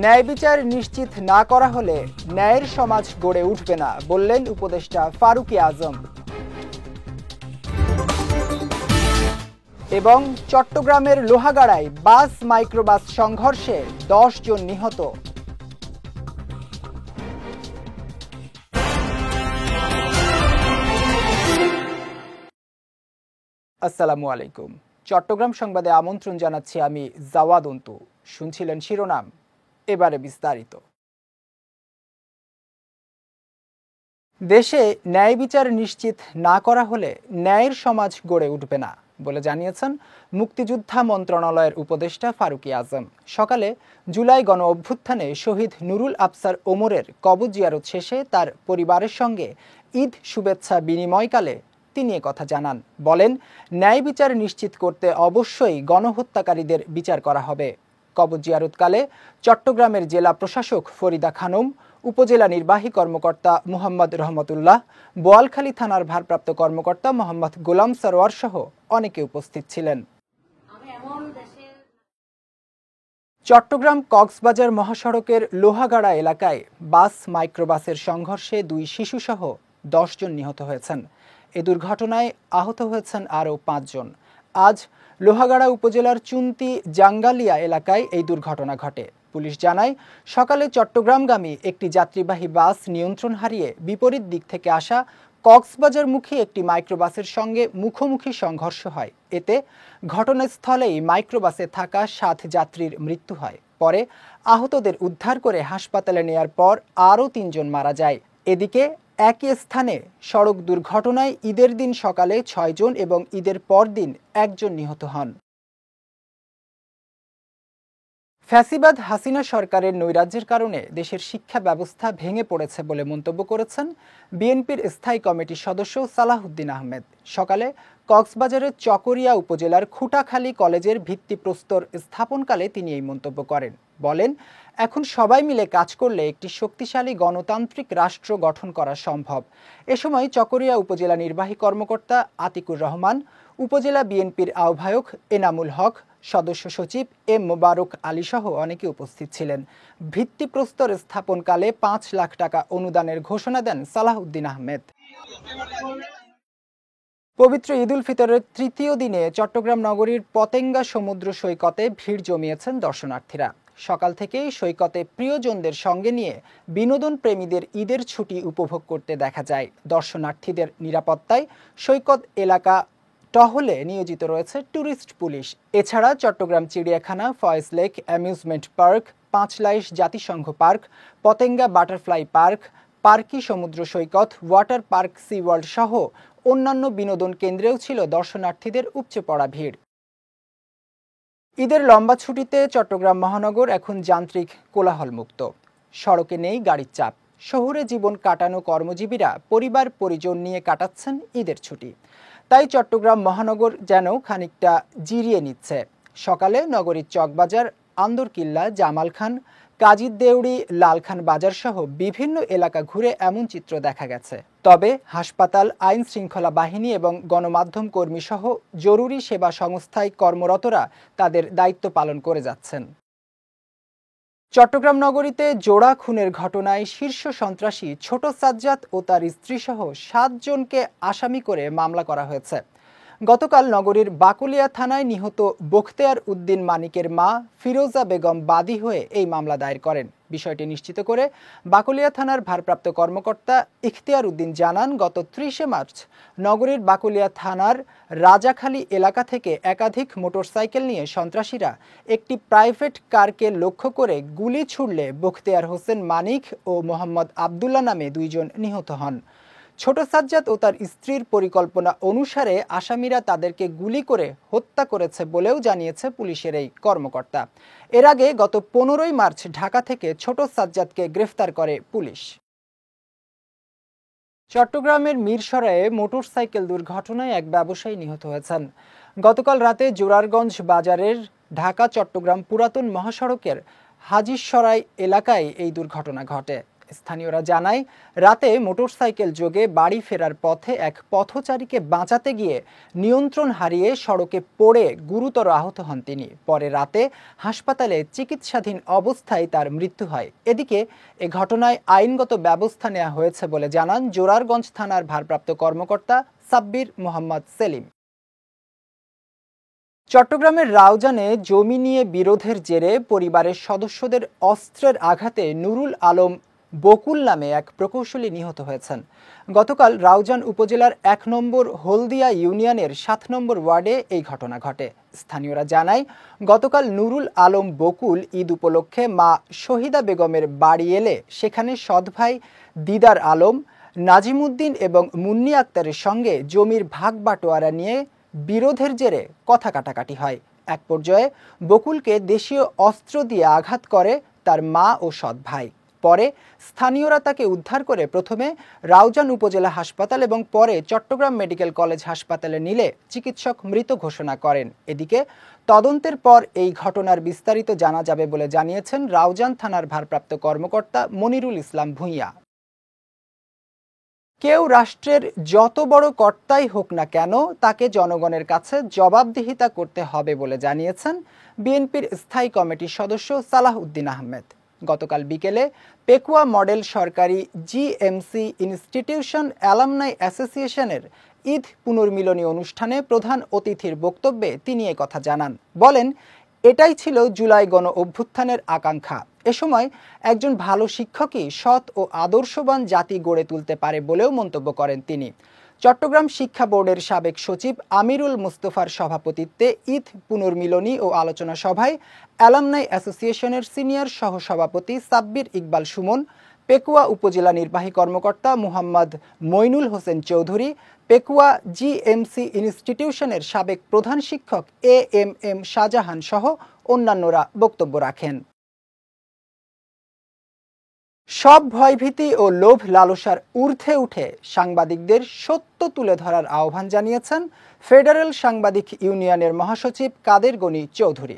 ন্যায় বিচার নিশ্চিত না করা হলে ন্যায়ের সমাজ গড়ে উঠবে না বললেন উপদেষ্টা ফারুক আজম। এবং চট্টগ্রামের লোহাগাড়ায় বাস মাইক্রোবাস সংঘর্ষে 10 জন নিহত। আসসালামু আলাইকুম। চট্টগ্রাম সংবাদে আমন্ত্রণ জানাচ্ছি আমি জাওয়াদ অন্তু। শুনছিলেন শিরোনাম, এবারে বিস্তারিত। দেশে ন্যায় বিচার নিশ্চিত না করা হলে ন্যায়ের সমাজ গড়ে উঠবে না বলে জানিয়েছেন মুক্তিযোদ্ধা মন্ত্রণালয়ের উপদেষ্টা ফারুক আজম। সকালে জুলাই গণ অভ্যুত্থানে শহীদ নুরুল আফসার ওমরের কবর জিয়ারত শেষে তার পরিবারের সঙ্গে ঈদ শুভেচ্ছা বিনিময়কালে তিনি কথা জানান। বলেন, ন্যায় বিচার নিশ্চিত করতে অবশ্যই গণহত্যাকারীদের বিচার করা হবে। কবর জিয়ারতকালে চট্টগ্রামের জেলা প্রশাসক ফরিদা খানম, উপজেলা নির্বাহী কর্মকর্তা মুহাম্মদ রহমতুল্লাহ, বোয়ালখালী থানার ভারপ্রাপ্ত কর্মকর্তা মোহাম্মদ গোলাম সরোয়ার সহ অনেকে উপস্থিত ছিলেন। চট্টগ্রাম কক্সবাজার মহাসড়কের লোহাগাড়া এলাকায় বাস মাইক্রোবাসের সংঘর্ষে 2 শিশুসহ 10 জন নিহত হয়েছেন। এ দুর্ঘটনায় আহত হয়েছেন আরও 5 জন। আজ লোহাগাড়া উপজেলার চুন্তি জাঙ্গালিয়া এলাকায় এই দুর্ঘটনা ঘটে। পুলিশ জানায়, সকালে চট্টগ্রামগামী একটি যাত্রীবাহী বাস নিয়ন্ত্রণ হারিয়ে বিপরীত দিক থেকে আসা কক্সবাজারমুখী একটি মাইক্রোবাসের সঙ্গে মুখোমুখি সংঘর্ষ হয়। এতে ঘটনাস্থলেই মাইক্রোবাসে থাকা 7 যাত্রীর মৃত্যু হয়। পরে আহতদের উদ্ধার করে হাসপাতালে নেয়ার পর আরও 3 জন মারা যায়। এদিকে একই স্থানে সড়ক দুর্ঘটনায় ঈদের দিন সকালে 6 জন এবং ঈদের পর দিন 1 জন নিহত হন। ফ্যাসিবাদ হাসিনা সরকারের নৈরাজ্যের কারণে দেশের শিক্ষা ব্যবস্থা ভেঙে পড়েছে বলে মন্তব্য করেছেন বিএনপির স্থায়ী কমিটির সদস্য সালাহউদ্দিন আহমেদ। সকালে কক্সবাজারের চকরিয়া উপজেলার খুটাখালী কলেজের ভিত্তিপ্রস্তর স্থাপনকালে তিনি এই মন্তব্য করেন। বলেন, এখন সবাই মিলে কাজ করলে একটি শক্তিশালী গণতান্ত্রিক রাষ্ট্র গঠন করা সম্ভব। এ সময় চকরিয়া উপজেলা নির্বাহী কর্মকর্তা আতিকুর রহমান, উপজেলা বিএনপির আহ্বায়ক এনামুল হক, সদস্য সচিব এম মোবারক আলী সহ অনেকে উপস্থিত ছিলেন। ভিত্তিপ্রস্তর স্থাপনকালে 5 লাখ টাকা অনুদানের ঘোষণা দেন সালাহউদ্দিন আহমেদ। পবিত্র ঈদ উল ফিতরের তৃতীয় দিনে চট্টগ্রাম নগরীর পতেঙ্গা সমুদ্র সৈকতে ভিড় জমিয়েছেন দর্শনার্থীরা। সকাল থেকেই সৈকতে প্রিয়জনদের সঙ্গে নিয়ে বিনোদন প্রেমীদের ঈদের ছুটি উপভোগ করতে দেখা যায়। দর্শনার্থীদের নিরাপত্তায় সৈকত এলাকা টহলে নিয়োজিত রয়েছে ট্যুরিস্ট পুলিশ। এছাড়া চট্টগ্রাম চিড়িয়াখানা, Foy's Lake amusement park, Panchlaish জাতিসংঘ park, Patenga butterfly park, Parki সমুদ্র সৈকত, ওয়াটার পার্ক, সি ওয়ার্ল্ড সহ অন্যান্য বিনোদন কেন্দ্রেও ছিল দর্শনার্থীদের উপচে পড়া ভিড়। ঈদের লম্বা ছুটিতে চট্টগ্রাম মহানগর এখন যান্ত্রিক কোলাহলমুক্ত। সড়কে নেই গাড়ির চাপ। শহুরে জীবন কাটানো কর্মজীবীরা পরিবার পরিজন নিয়ে কাটাচ্ছেন ঈদের ছুটি। তাই চট্টগ্রাম মহানগর যেন খানিকটা জিরিয়ে নিচ্ছে। সকালে নগরীর চকবাজার, আন্দরকিল্লা, জামাল খান, কাজীর দেউড়ি, লালখান বাজার সহ বিভিন্ন এলাকা ঘুরে এমন চিত্র দেখা গেছে। তবে হাসপাতাল, আইন শৃঙ্খলা বাহিনী এবং গণমাধ্যম কর্মী সহ জরুরি সেবা সংস্থায় কর্মরতরা তাদের দায়িত্ব পালন করে যাচ্ছেন। চট্টগ্রাম নগরীতে জোড়া খুনের ঘটনায় শীর্ষ সন্ত্রাসী ছোট সাজ্জাদ ও তার স্ত্রীসহ 7 জনকে আসামি করে মামলা করা হয়েছে। গতকাল নগরীর বাকুলিয়া থানায় নিহত বখতিয়ার উদ্দিন মানিকের মা ফিরোজা বেগম বাদী হয়ে এই মামলা দায়ের করেন। বিষয়টি নিশ্চিত করে বাকুলিয়া থানার ভারপ্রাপ্ত কর্মকর্তা ইখতিয়ার উদ্দিন জানান, গত 30 মার্চ নগরীর বাকুলিয়া থানার রাজাখালী এলাকা থেকে একাধিক মোটরসাইকেল নিয়ে সন্ত্রাসীরা একটি প্রাইভেট কারকে লক্ষ্য করে গুলি ছুড়লে বখতিয়ার হোসেন মানিক ও মোহাম্মদ আবদুল্লাহ নামে 2 জন নিহত হন। ছোট সাজ্জাদ ও তার স্ত্রীর পরিকল্পনা অনুসারে আসামিরা তাদেরকে গুলি করে হত্যা করেছে বলেও জানিয়েছে পুলিশের এই কর্মকর্তা। এর আগে গত 15 মার্চ ঢাকা থেকে ছোট সাজ্জাদকে গ্রেফতার করে পুলিশ। চট্টগ্রামের মিরসরাইয়ে মোটরসাইকেল দুর্ঘটনায় এক ব্যবসায়ী নিহত হয়েছেন। গতকাল রাতে জোরারগঞ্জ বাজারের ঢাকা চট্টগ্রাম পুরাতন মহাসড়কের হাজিরসরাই এলাকায় এই দুর্ঘটনা ঘটে। স্থানীয়রা জানায়, রাতে মোটরসাইকেল যোগে বাড়ি ফেরার পথে এক পথচারীকে বাঁচাতে গিয়ে নিয়ন্ত্রণ হারিয়ে সড়কে পড়ে গুরুতর আহত হন তিনি। পরে রাতে হাসপাতালে চিকিৎসাধীন অবস্থায় তার মৃত্যু হয়। এদিকে এ ঘটনায় আইনগত ব্যবস্থা নেওয়া হয়েছে বলে জানান জোরারগঞ্জ থানার ভারপ্রাপ্ত কর্মকর্তা সাব্বির মোহাম্মদ সেলিম। চট্টগ্রামের রাউজানে জমি নিয়ে বিরোধের জেরে পরিবারের সদস্যদের অস্ত্রের আঘাতে নুরুল আলম বকুল নামে এক প্রকৌশলী নিহত হয়েছেন। গতকাল রাউজান উপজেলার ১ নম্বর হলদিয়া ইউনিয়নের ৭ নম্বর ওয়ার্ডে এই ঘটনা ঘটে। স্থানীয়রা জানায়, গতকাল নুরুল আলম বকুল ঈদ উপলক্ষে মা শহীদা বেগমের বাড়ি এলে সেখানে সৎ ভাই দিদার আলম, নাজিমুদ্দিন এবং মুন্নি আক্তারের সঙ্গে জমির ভাগ বাটোয়ারা নিয়ে বিরোধের জেরে কথা কাটাকাটি হয়। এক পর্যায়ে বকুলকে দেশীয় অস্ত্র দিয়ে আঘাত করে তার মা ও সৎ ভাই। পরে স্থানীয়রা তাকে উদ্ধার করে প্রথমে রাউজান উপজেলা হাসপাতাল এবং পরে চট্টগ্রাম মেডিকেল কলেজ হাসপাতালে নিলে চিকিৎসক মৃত ঘোষণা করেন। এদিকে তদন্তের পর এই ঘটনার বিস্তারিত জানা যাবে বলে জানিয়েছেন রাউজান থানার ভারপ্রাপ্ত কর্মকর্তা মনিরুল ইসলাম ভূঁইয়া। কেউ রাষ্ট্রের যত বড় কর্তাই হোক না কেন, তাকে জনগণের কাছে জবাবদিহিতা করতে হবে বলে জানিয়েছেন বিএনপির স্থায়ী কমিটির সদস্য সালাহ উদ্দিন আহমেদ। গতকাল বিকেলে পেকুয়া মডেল সরকারি জিএমসি ইনস্টিটিউশন অ্যালামনাই অ্যাসোসিয়েশনের ঈদ পুনর্মিলনী অনুষ্ঠানে প্রধান অতিথির বক্তব্যে তিনি কথা জানান। বলেন, এটাই ছিল জুলাই গণ অভ্যুত্থানের আকাঙ্ক্ষা। এ সময় একজন ভালো শিক্ষকই সৎ ও আদর্শবান জাতি গড়ে তুলতে পারে বলেও মন্তব্য করেন তিনি। চট্টগ্রাম শিক্ষা বোর্ডের সাবেক সচিব আমিরুল মুস্তফার সভাপতিত্বে ঈদ পুনর্মিলনী ও আলোচনা সভায় অ্যালামনাই অ্যাসোসিয়েশনের সিনিয়র সহসভাপতি সাব্বির ইকবাল সুমন, পেকুয়া উপজেলা নির্বাহী কর্মকর্তা মুহাম্মদ মইনুল হোসেন চৌধুরী, পেকুয়া জিএমসি ইনস্টিটিউশনের সাবেক প্রধান শিক্ষক এএমএম শাহজাহান সহ অন্যান্যরা বক্তব্য রাখেন। সব ভয়ভীতি ও লোভ লালসার ঊর্ধ্বে উঠে সাংবাদিকদের সত্য তুলে ধরার আহ্বান জানিয়েছেন ফেডারেল সাংবাদিক ইউনিয়নের মহাসচিব কাদের গনি চৌধুরী।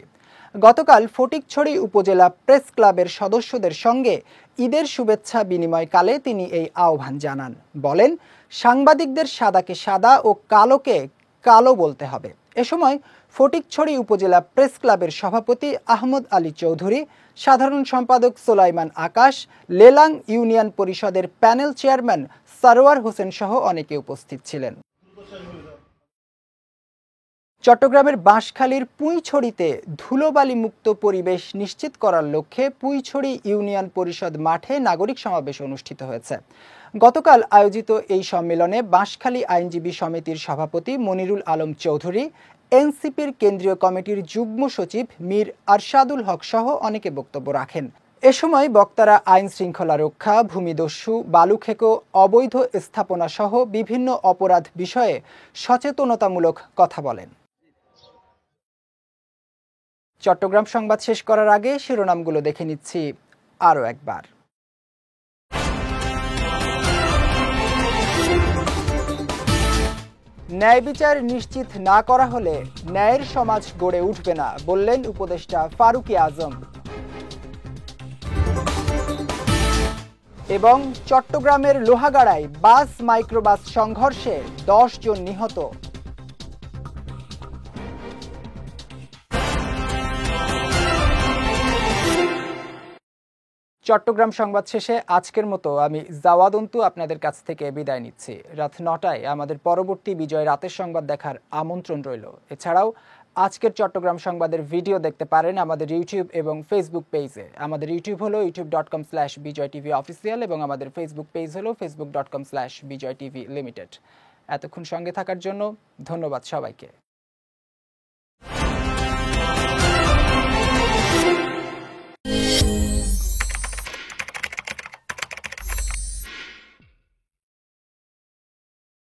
গতকাল ফটিকছড়ি উপজেলা প্রেস ক্লাবের সদস্যদের সঙ্গে ঈদের শুভেচ্ছা বিনিময়কালে তিনি এই আহ্বান জানান। বলেন, সাংবাদিকদের সাদাকে সাদা ও কালোকে কালো বলতে হবে। এ সময় ফটিকছড়ি উপজেলা প্রেস ক্লাবের সভাপতি আহমদ আলী চৌধুরী, সাধারণ সম্পাদক সোলাইমান আকাশ, লেলাং ইউনিয়ন পরিষদের প্যানেল চেয়ারম্যান সারোয়ার হোসেন সহ অনেকে উপস্থিত ছিলেন। চট্টগ্রামের বাঁশখালীর পুঁইছড়িতে ধুলোবালি মুক্ত পরিবেশ নিশ্চিত করার লক্ষ্যে পুঁইছড়ি ইউনিয়ন পরিষদ মাঠে নাগরিক সমাবেশ অনুষ্ঠিত হয়েছে। গতকাল আয়োজিত এই সম্মেলনে বাঁশখালী আইনজীবী সমিতির সভাপতি মনিরুল আলম চৌধুরী, এনসিপির কেন্দ্রীয় কমিটির যুগ্ম সচিব মীর আরশাদুল হক সহ অনেকে বক্তব্য রাখেন। এ সময় বক্তারা আইন শৃঙ্খলা রক্ষা, ভূমিদস্যু, বালুখেকো, অবৈধ স্থাপনা সহ বিভিন্ন অপরাধ বিষয়ে সচেতনতামূলক কথা বলেন। চট্টগ্রাম সংবাদ শেষ করার আগে শিরোনামগুলো দেখে নিচ্ছি আরও একবার। ন্যায় বিচার নিশ্চিত না করা হলে ন্যায়ের সমাজ গড়ে উঠবে না, বললেন উপদেষ্টা ফারুকী আজম। এবং চট্টগ্রামের লোহাগাড়ায় বাস মাইক্রোবাস সংঘর্ষে 10 জন নিহত। চট্টগ্রাম সংবাদ শেষে আজকের মতো আমি জাওয়াদ অন্তু আপনাদের কাছ থেকে বিদায় নিচ্ছি। রাত 9টায় আমাদের পরবর্তী বিজয় রাতের সংবাদ দেখার আমন্ত্রণ রইল। এছাড়াও আজকের চট্টগ্রাম সংবাদের ভিডিও দেখতে পারেন আমাদের ইউটিউব এবং ফেসবুক পেজে। আমাদের ইউটিউব হলো youtube.com/BJTV অফিসিয়াল এবং আমাদের ফেসবুক পেজ হলো facebook.com/BJTV লিমিটেড। এতক্ষণ সঙ্গে থাকার জন্য ধন্যবাদ সবাইকে।